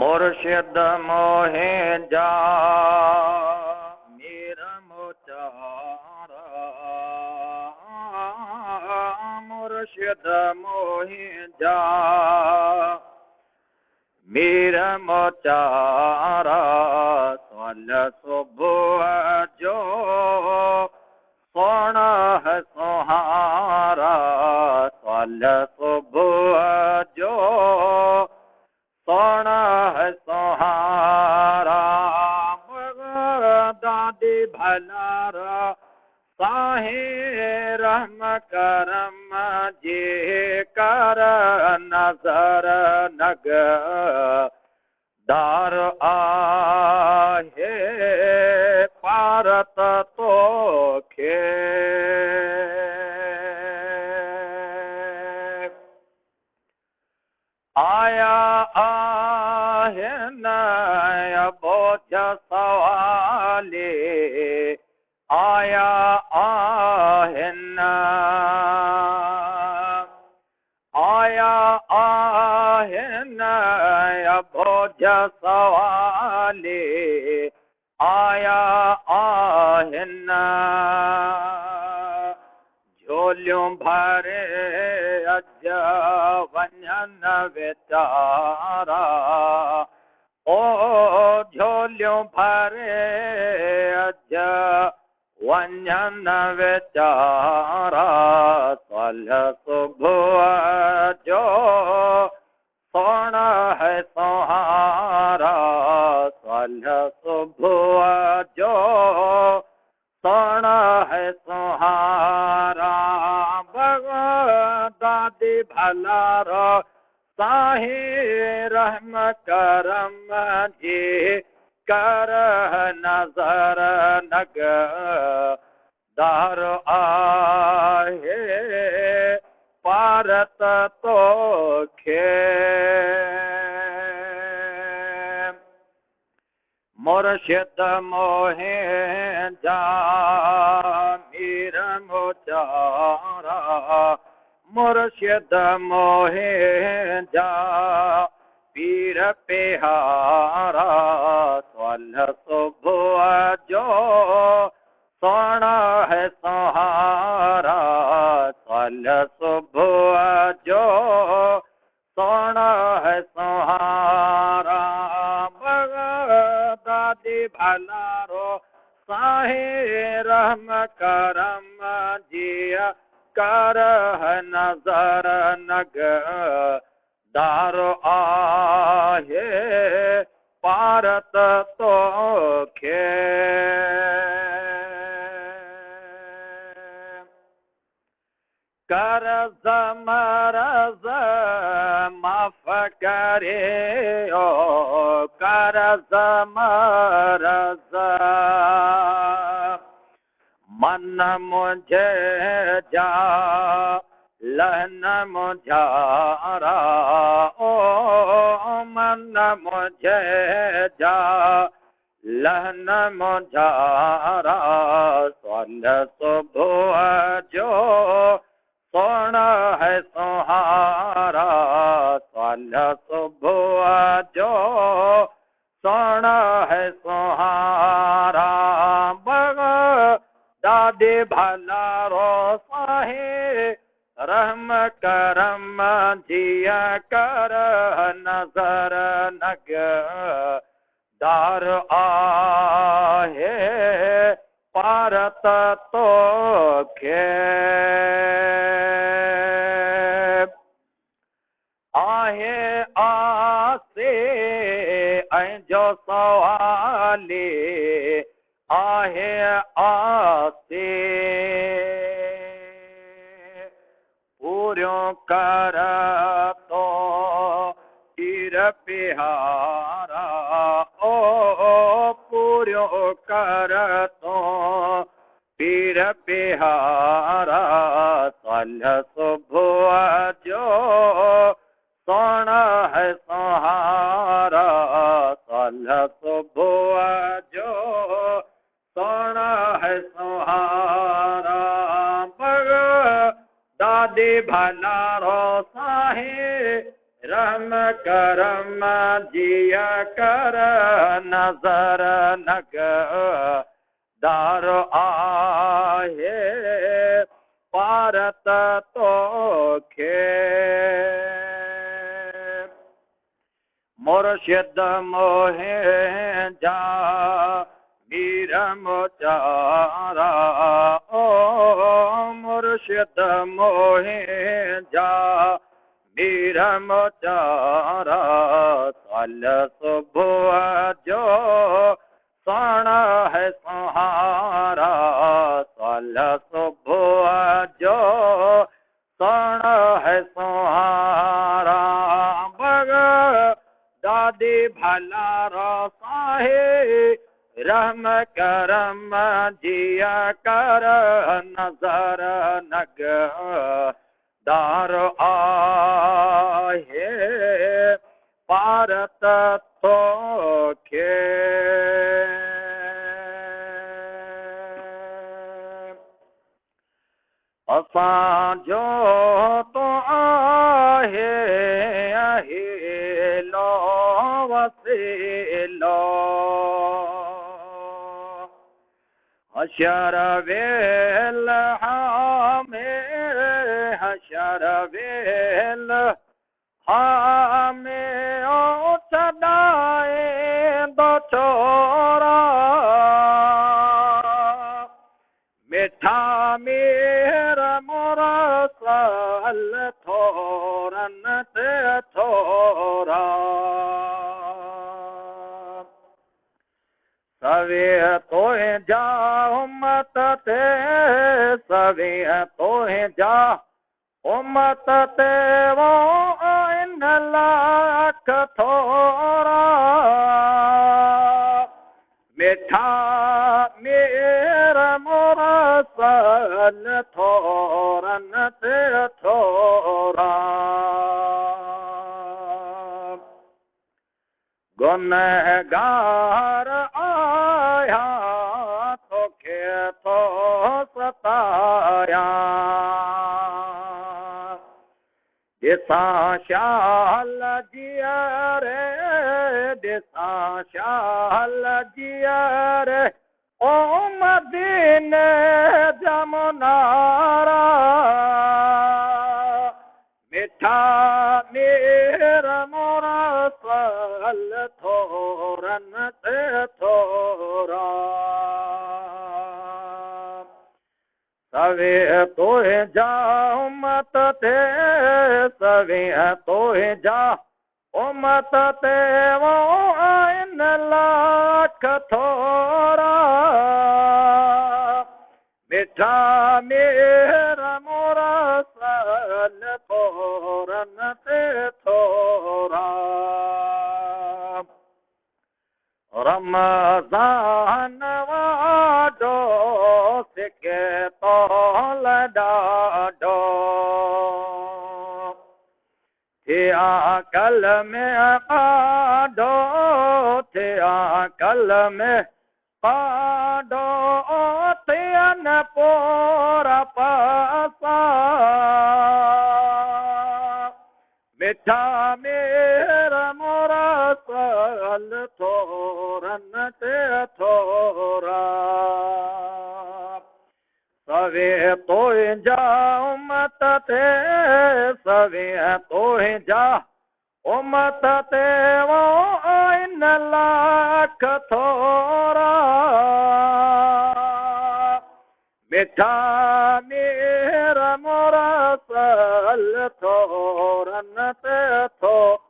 मुर्शिद मोहे जा मेरा मोचारा, मुर्शिद मोहे जा मेरा मोचारा। सल सुबह जो सोना है सुहारा, सल सुबह जो सोना है सुहारा। दादी भलारा साहे रहम करम जे कर नजर नग दार आहे पारत तो खे। आया आहे न बोझ सवाले, आया आहे न, आया आहे न बोझ सवाले, आया आहे न झोलियूं भरे अज वञन वीचारा। ओ झोलियूं भरे अज वञन वीचारा। सल सुबह जो सोना है सुहारा, सल सुबह जो सोना है सुहारा। दादी भलारो साहे रहम करम जी कर नजर नग दार आहे पारत तो खे। मुर्शिद मोहे जा मीर मोचारा, मुर्शिद मोहे जा पीर पेहारा। सल सुबह जो सोना है सहारा, सल सुबह जो सोना है सहारा। दादी भलारो साहे रहम करम जिया कर नजर नग दार आहे पारत तो खे। कर्ज मरज माफ करे ओ कर्ज मरज मन मुझे जा लहन मुझारा। ओ मन मुझे जा लहन मुझारा। सल सुबह जो सोना है सुहारा, सल सुबह जो सोना है सुहारा। दादी भलारो साहे रहम करम जिया कर नजर नग दार आहे पारत तो खे। आहे आसे ऐं जो सवाले, आहे आसे पूरियों कर तो तीर पिहारा। ओ पूरियों कर तो पीर पिहारा। सल सुबह जो सोना है सहारा, सल सुबह जो सोना है सहारा। दादी भलारो साहे रहम करम जिया कर नजर नग दार आहे भारत तोखे मुर्शिद मोहे जा मीर मोचारा ओ मुर्शिद मोहे जा मीर मोचारा साल सुबह जो सण है सहारा साल सुबह जो सण है सहारा बग दादी भला साहे रहम करम जिया कर नजर नग दार आहे भारत तोखे असां जो तो आहे लो वसीलो हशर वेल हशर वेल हमें ओ सदाए दो छोरा मिठा मेरा मोरा साल थोरन ते थोरा सवे तोहे जा उम्मत ते सवे तोहे जा उम्मत ते वो इन लाख थोरा मिठा मेरा मोरा साल थोरन ते थोरा गुनहगार आया तोखे तो सताया दिसा शाल जिया रे दिसा शाल जिया रे ओ मदीने जमुनारा मिठा मेरा मोरा साल थोरन ते थोरा सवे तोहे जा उम्मत ते सवे तोहे जा उम्मत ते वो इन लाख थोरा मिठा मेरा मोरा साल थोरन ते थोरा रमज़ान वाडो सिके तो लडाडो थिया कल में पाडो थिया कल में पाडो थियन पोरा पासा मिठा मेरा मोरा साल थोरन ते थोरा सवे तोहे जा उम्मत ते सवे तोहे जा उम्मत ते वो इन लाख थोरा मिठा मेरा मोरा साल थोरन ते थोरा